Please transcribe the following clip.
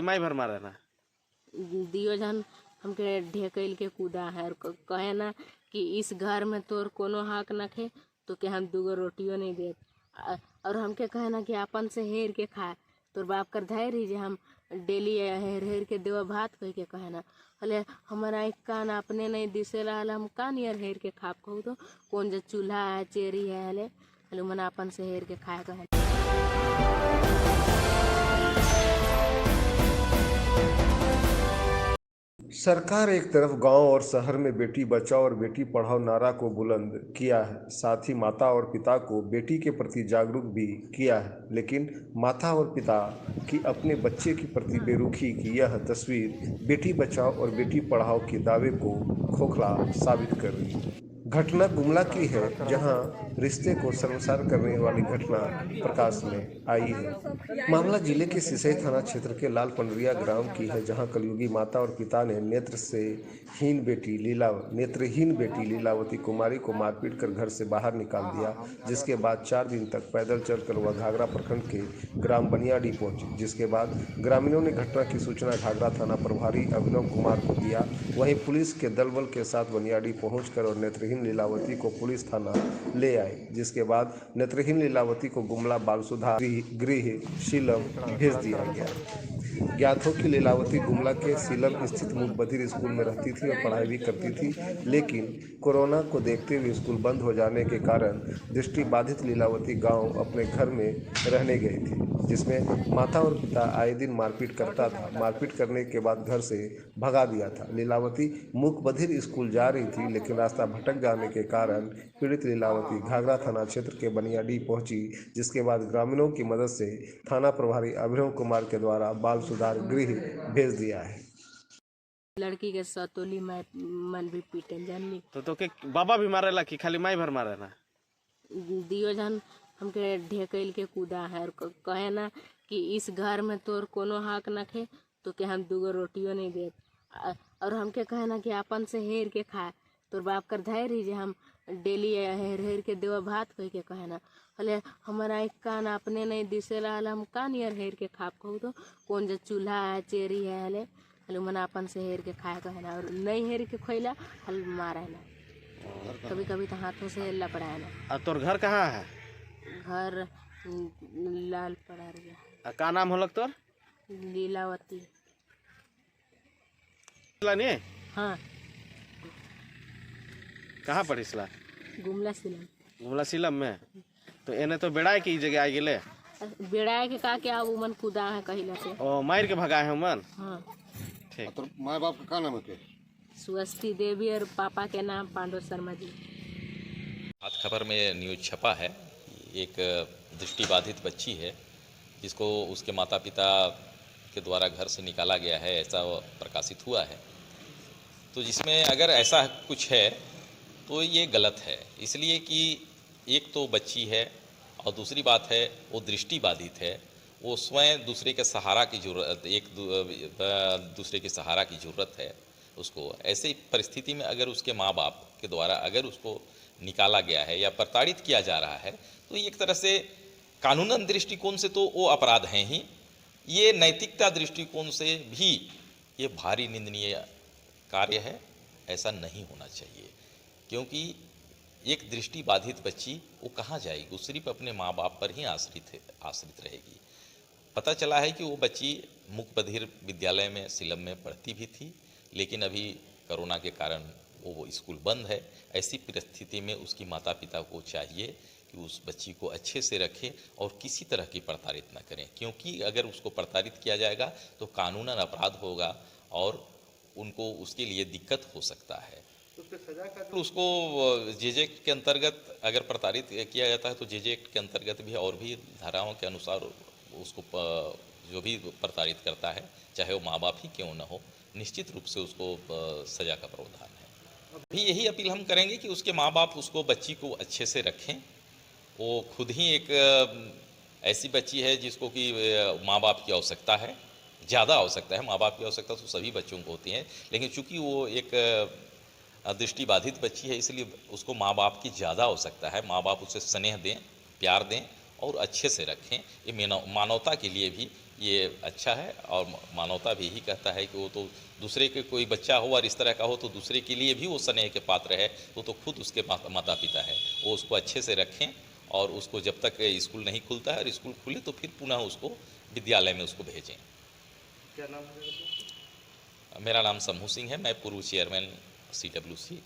माई भर मारे ना दियो जन हमके ढेकैल के कूदा है और कहे ना कि इस घर में तोर कोनो हक नखे तो के हम दूगो रोटियो नहीं देत और हमके कहे ना कि अपन से हेर के खाए तोर बाप कर धैर्य जे हम डेली हेर हेर के देव भात कह के कहे ना हले हमारा एक कान अपने नहीं दिसे रहल हम कान यार हेर के खाप कहू तो कौन जो चूल्हा है चेरी है हले मन अपन से हेर के खाए कहे। सरकार एक तरफ गांव और शहर में बेटी बचाओ और बेटी पढ़ाओ नारा को बुलंद किया है, साथ ही माता और पिता को बेटी के प्रति जागरूक भी किया है, लेकिन माता और पिता की अपने बच्चे के प्रति बेरुखी की यह तस्वीर बेटी बचाओ और बेटी पढ़ाओ के दावे को खोखला साबित कर रही है। घटना गुमला की है, जहां रिश्ते को शर्मसार करने वाली घटना प्रकाश में आई है। मामला जिले के सिसई थाना क्षेत्र के लाल पंडरिया ग्राम की है, जहां कलयुगी माता और पिता ने नेत्रहीन बेटी लीलावती कुमारी को मारपीट कर घर से बाहर निकाल दिया, जिसके बाद 4 दिन तक पैदल चलकर वह घाघरा प्रखंड के ग्राम बनियाडी पहुंची, जिसके बाद ग्रामीणों ने घटना की सूचना घाघरा थाना प्रभारी अभिनव कुमार को दिया। वहीं पुलिस के दलबल के साथ बनियाडी पहुंचकर और नेत्रहीन लीलावती को पुलिस थाना ले आए, जिसके बाद नेत्रहीन लीलावती को गुमला बाल सुधार गृह शीलम भेज दिया गया। ज्ञात हो कि लीलावती गुमला के शीलम स्थित मूक बधिर स्कूल में रहती थी और पढ़ाई भी करती थी, लेकिन कोरोना को देखते हुए स्कूल बंद हो जाने के कारण दृष्टिबाधित लीलावती गांव अपने घर में रहने गई थी, जिसमें माता और पिता आए दिन मारपीट करता था। मारपीट करने के बाद घर से भगा दिया था। लीलावती मूक बधिर स्कूल जा रही थी, लेकिन रास्ता भटक जाने के कारण पीड़ित लीलावती घाघरा थाना क्षेत्र के बनियाडी पहुंची, जिसके बाद ग्रामीणों की मदद से थाना प्रभारी अभिनव कुमार के द्वारा बाल सुधार गृह भेज दिया है। लड़की के सतोली मन भी पीटन जानली तो के बाबा भी मारेला कि खाली माई भर मारे ना दियो जन हमके ढेकैल के कूदा है और कहे ना कि इस घर में तोर कोनो हक नखे तो के हम दूगो रोटियो नहीं देत और हमके कहे ना कि अपन से हेर के खाए तोर बाप कर धैर्य जे हम डेली हेर हेर के देव भात कह के कहे ना हले हमारा एक कान अपने नहीं दिसे रहल हम कान यार हेर के खाप कहू तो कौन जो चूल्हा है चेरी है हले मन अपन से हेर के खाए कहे ना और नहीं हेर के खोइला हल मारे ना कभी कभी तो हाथों से लपड़ाए ना। और तोर घर कहाँ है? घर लाल पड़ा का नाम होलक तोर? लीलावती। नहीं हाँ कहाँ पढ़िसला? गुमला सीलम में। तो एने तो बेड़ाए की जगह आ गए बेड़ाए के का क्या उमन कूदा है कहिला से ओ मार के भगा है उमन। हाँ ठीक। तो माँ बाप का क्या नाम है? सुअस्ती देवी और पापा के नाम पांडव शर्मा जी। आज खबर में न्यूज छपा है, एक दृष्टिबाधित बच्ची है जिसको उसके माता पिता के द्वारा घर से निकाला गया है, ऐसा प्रकाशित हुआ है। तो जिसमें अगर ऐसा कुछ है तो ये गलत है, इसलिए कि एक तो बच्ची है और दूसरी बात है वो दृष्टिबाधित है, वो स्वयं दूसरे के सहारा की जरूरत, दूसरे के सहारा की ज़रूरत है उसको। ऐसी परिस्थिति में अगर उसके माँ बाप के द्वारा अगर उसको निकाला गया है या प्रताड़ित किया जा रहा है तो एक तरह से कानूनन दृष्टिकोण से तो वो अपराध हैं ही, ये नैतिकता दृष्टिकोण से भी ये भारी निंदनीय कार्य है। ऐसा नहीं होना चाहिए, क्योंकि एक दृष्टिबाधित बच्ची वो कहाँ जाएगी? वो सिर्फ अपने माँ बाप पर ही आश्रित रहेगी। पता चला है कि वो बच्ची मूक बधिर विद्यालय में शीलम में पढ़ती भी थी, लेकिन अभी कोरोना के कारण वो स्कूल बंद है। ऐसी परिस्थिति में उसकी माता पिता को चाहिए कि उस बच्ची को अच्छे से रखें और किसी तरह की प्रताड़ित न करें, क्योंकि अगर उसको प्रताड़ित किया जाएगा तो कानूनन अपराध होगा और उनको उसके लिए दिक्कत हो सकता है। तो उसको जेजे के अंतर्गत अगर प्रताड़ित किया जाता है तो जेजे के अंतर्गत भी और भी धाराओं के अनुसार उसको जो भी प्रताड़ित करता है, चाहे वो माँ बाप ही क्यों न हो, निश्चित रूप से उसको सज़ा का प्रावधान है। अभी यही अपील हम करेंगे कि उसके माँ बाप उसको बच्ची को अच्छे से रखें। वो खुद ही एक ऐसी बच्ची है जिसको कि माँ बाप की आवश्यकता है, ज़्यादा आवश्यकता है। माँ बाप की आवश्यकता तो सभी बच्चों को होती है, लेकिन चूँकि वो एक दृष्टिबाधित बच्ची है इसलिए उसको माँ बाप की ज़्यादा आवश्यकता है। माँ बाप उसे स्नेह दें, प्यार दें और अच्छे से रखें। ये मानवता के लिए भी ये अच्छा है और मानवता भी यही कहता है कि वो तो दूसरे के कोई बच्चा हो और इस तरह का हो तो दूसरे के लिए भी वो स्नेह के पात्र है, वो तो खुद उसके माता पिता है। वो उसको अच्छे से रखें और उसको जब तक स्कूल नहीं खुलता है और स्कूल खुले तो फिर पुनः उसको विद्यालय में उसको भेजें। क्या नाम है? मेरा नाम समूह सिंह है, मैं पूर्व चेयरमैन CWC